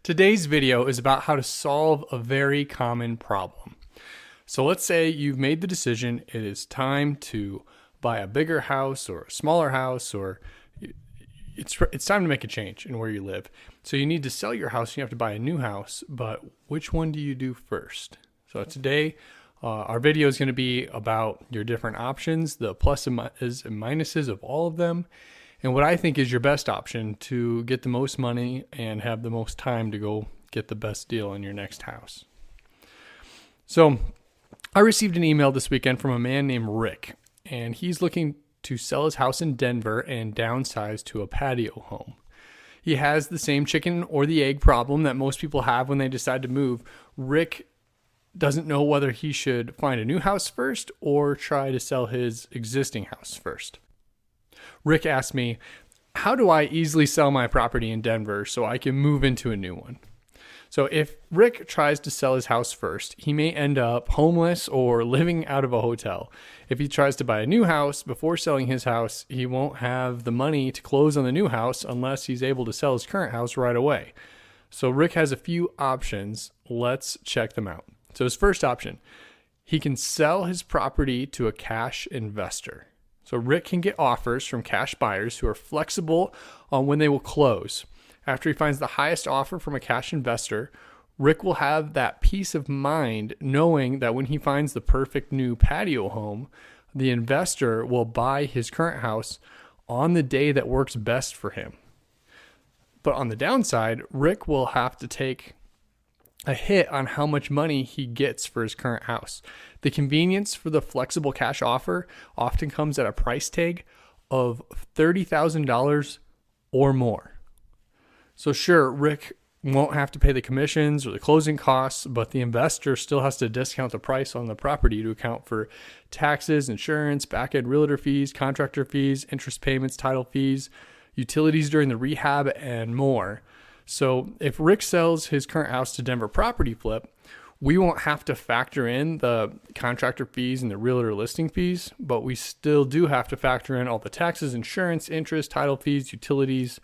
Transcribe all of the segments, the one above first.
Today's video is about how to solve a very common problem. So let's say you've made the decision it is time to buy a bigger house or a smaller house, or it's time to make a change in where you live. So you need to sell your house and you have to buy a new house, but which one do you do first? So today our video is going to be about your different options, the pluses and minuses of all of them, and what I think is your best option to get the most money and have the most time to go get the best deal on your next house. So I received an email this weekend from a man named Rick, and he's looking to sell his house in Denver and downsize to a patio home. He has the same chicken or the egg problem that most people have when they decide to move. Rick doesn't know whether he should find a new house first or try to sell his existing house first. Rick asked me, how do I easily sell my property in Denver so I can move into a new one? So if Rick tries to sell his house first, he may end up homeless or living out of a hotel. If he tries to buy a new house before selling his house, he won't have the money to close on the new house unless he's able to sell his current house right away. So Rick has a few options. Let's check them out. So his first option, he can sell his property to a cash investor. So Rick can get offers from cash buyers who are flexible on when they will close. After he finds the highest offer from a cash investor, Rick will have that peace of mind knowing that when he finds the perfect new patio home, the investor will buy his current house on the day that works best for him. But on the downside, Rick will have to take a hit on how much money he gets for his current house. The convenience for the flexible cash offer often comes at a price tag of $30,000 or more. So sure, Rick won't have to pay the commissions or the closing costs, but the investor still has to discount the price on the property to account for taxes, insurance, back-end realtor fees, contractor fees, interest payments, title fees, utilities during the rehab, and more. So if Rick sells his current house to Denver Property Flip, we won't have to factor in the contractor fees and the realtor listing fees, but we still do have to factor in all the taxes, insurance, interest, title fees, utilities,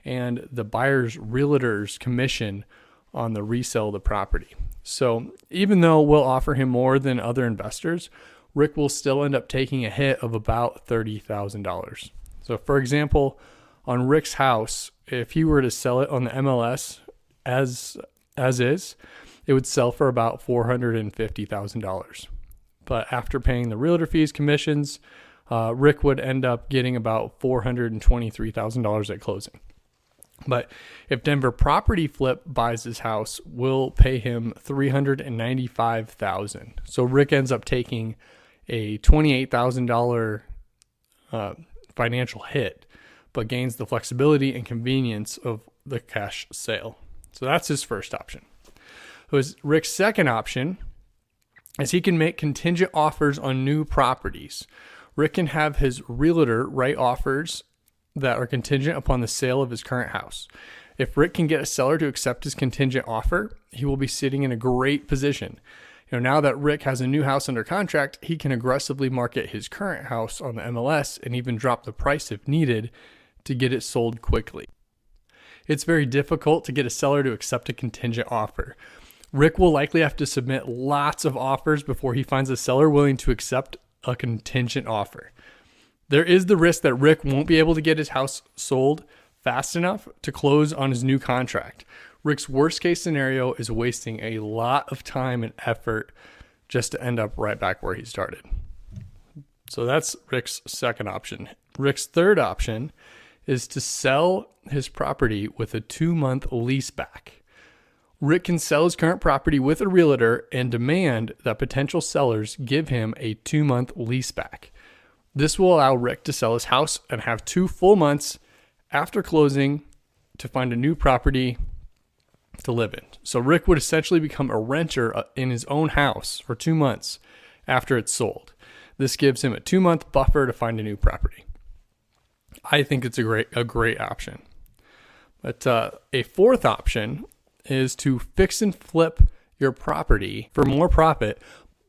and the buyer's realtor's commission on the resale of the property. So even though we'll offer him more than other investors, Rick will still end up taking a hit of about $30,000. So for example, on Rick's house, if he were to sell it on the MLS as is, it would sell for about $450,000. But after paying the realtor fees, commissions, Rick would end up getting about $423,000 at closing. But if Denver Property Flip buys his house, we'll pay him $395,000. So Rick ends up taking a $28,000 financial hit, but gains the flexibility and convenience of the cash sale. So that's his first option. Rick's second option is he can make contingent offers on new properties. Rick can have his realtor write offers that are contingent upon the sale of his current house. If Rick can get a seller to accept his contingent offer, he will be sitting in a great position. Now that Rick has a new house under contract, he can aggressively market his current house on the MLS and even drop the price if needed to get it sold quickly. It's very difficult to get a seller to accept a contingent offer. Rick will likely have to submit lots of offers before he finds a seller willing to accept a contingent offer. There is the risk that Rick won't be able to get his house sold fast enough to close on his new contract. Rick's worst case scenario is wasting a lot of time and effort just to end up right back where he started. So that's Rick's second option. Rick's third option is to sell his property with a 2-month lease back. Rick can sell his current property with a realtor and demand that potential sellers give him a 2-month lease back. This will allow Rick to sell his house and have 2 full months after closing to find a new property to live in. So Rick would essentially become a renter in his own house for 2 months after it's sold. This gives him a 2-month buffer to find a new property. I think it's a great option. But a fourth option is to fix and flip your property for more profit,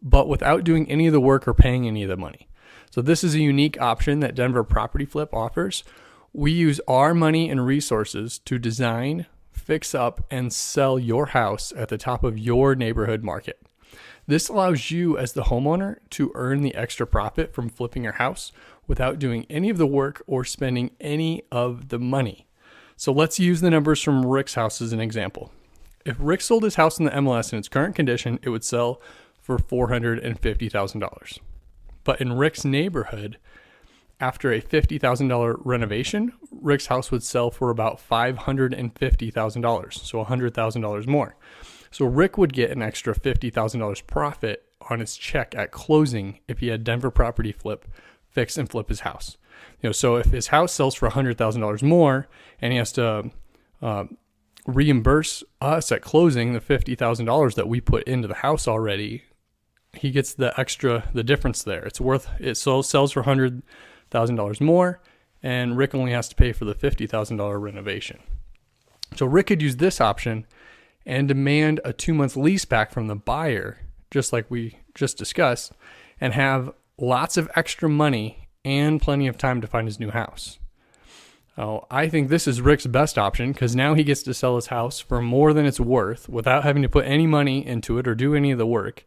but without doing any of the work or paying any of the money. So this is a unique option that Denver Property Flip offers. We use our money and resources to design, fix up, and sell your house at the top of your neighborhood market. This allows you as the homeowner to earn the extra profit from flipping your house without doing any of the work or spending any of the money. So let's use the numbers from Rick's house as an example. If Rick sold his house in the MLS in its current condition, it would sell for $450,000. But in Rick's neighborhood, after a $50,000 renovation, Rick's house would sell for about $550,000, so $100,000 more. So Rick would get an extra $50,000 profit on his check at closing if he had Denver Property fix and flip his house. So if his house sells for $100,000 more and he has to reimburse us at closing the $50,000 that we put into the house already, he gets the difference there. It sells for $100,000 more, and Rick only has to pay for the $50,000 renovation. So Rick could use this option and demand a 2-month lease back from the buyer, just like we just discussed, and have lots of extra money and plenty of time to find his new house. I think this is Rick's best option because now he gets to sell his house for more than it's worth without having to put any money into it or do any of the work.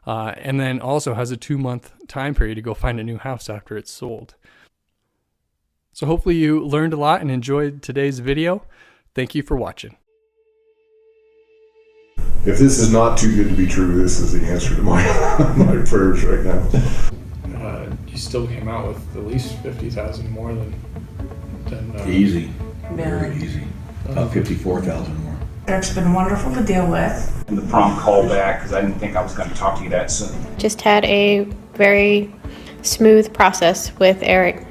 And then also has a 2-month time period to go find a new house after it's sold. So hopefully you learned a lot and enjoyed today's video. Thank you for watching. If this is not too good to be true, this is the answer to my my prayers right now. You still came out with at least $50,000 more than easy, Yeah. very easy. About 54,000 more. Eric's been wonderful to deal with. And the prompt call back because I didn't think I was going to talk to you that soon. Just had a very smooth process with Eric.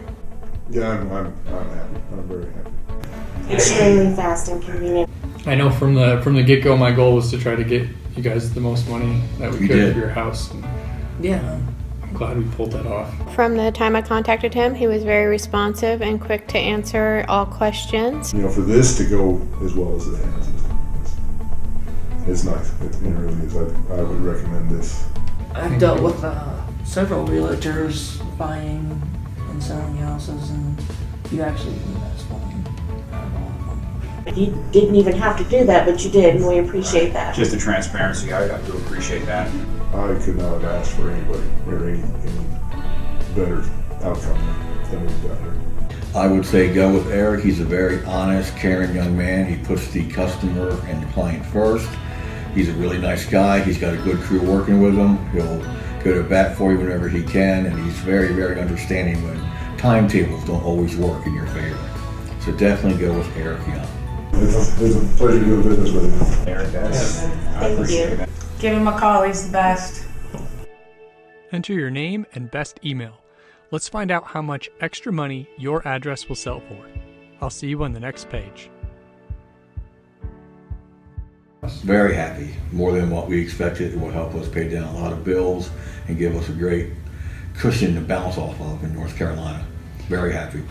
Yeah, I'm happy. I'm very happy. Extremely fast and convenient. I know from the get-go, my goal was to try to get you guys the most money that we You could did. for your house. And Yeah. I'm glad we pulled that off. From the time I contacted him, he was very responsive and quick to answer all questions. For this to go as well as it has, it's nice. It really is. I would recommend this. I've dealt with several realtors buying and selling houses, and you actually do the best one out of all of them. You didn't even have to do that, but you did, and we appreciate that. Just the transparency, I do appreciate that. I could not have asked for anybody or any better outcome than we've got here. I would say go with Eric. He's a very honest, caring young man. He puts the customer and the client first. He's a really nice guy. He's got a good crew working with him. He'll go to bat for you whenever he can, and he's very, very understanding when timetables don't always work in your favor. So definitely go with Eric Young. It's a pleasure doing business with you. Eric, I Thank appreciate you. that. Give him a call, he's the best. Enter your name and best email. Let's find out how much extra money your address will sell for. I'll see you on the next page. Very happy, more than what we expected. It will help us pay down a lot of bills and give us a great cushion to bounce off of in North Carolina. Very happy.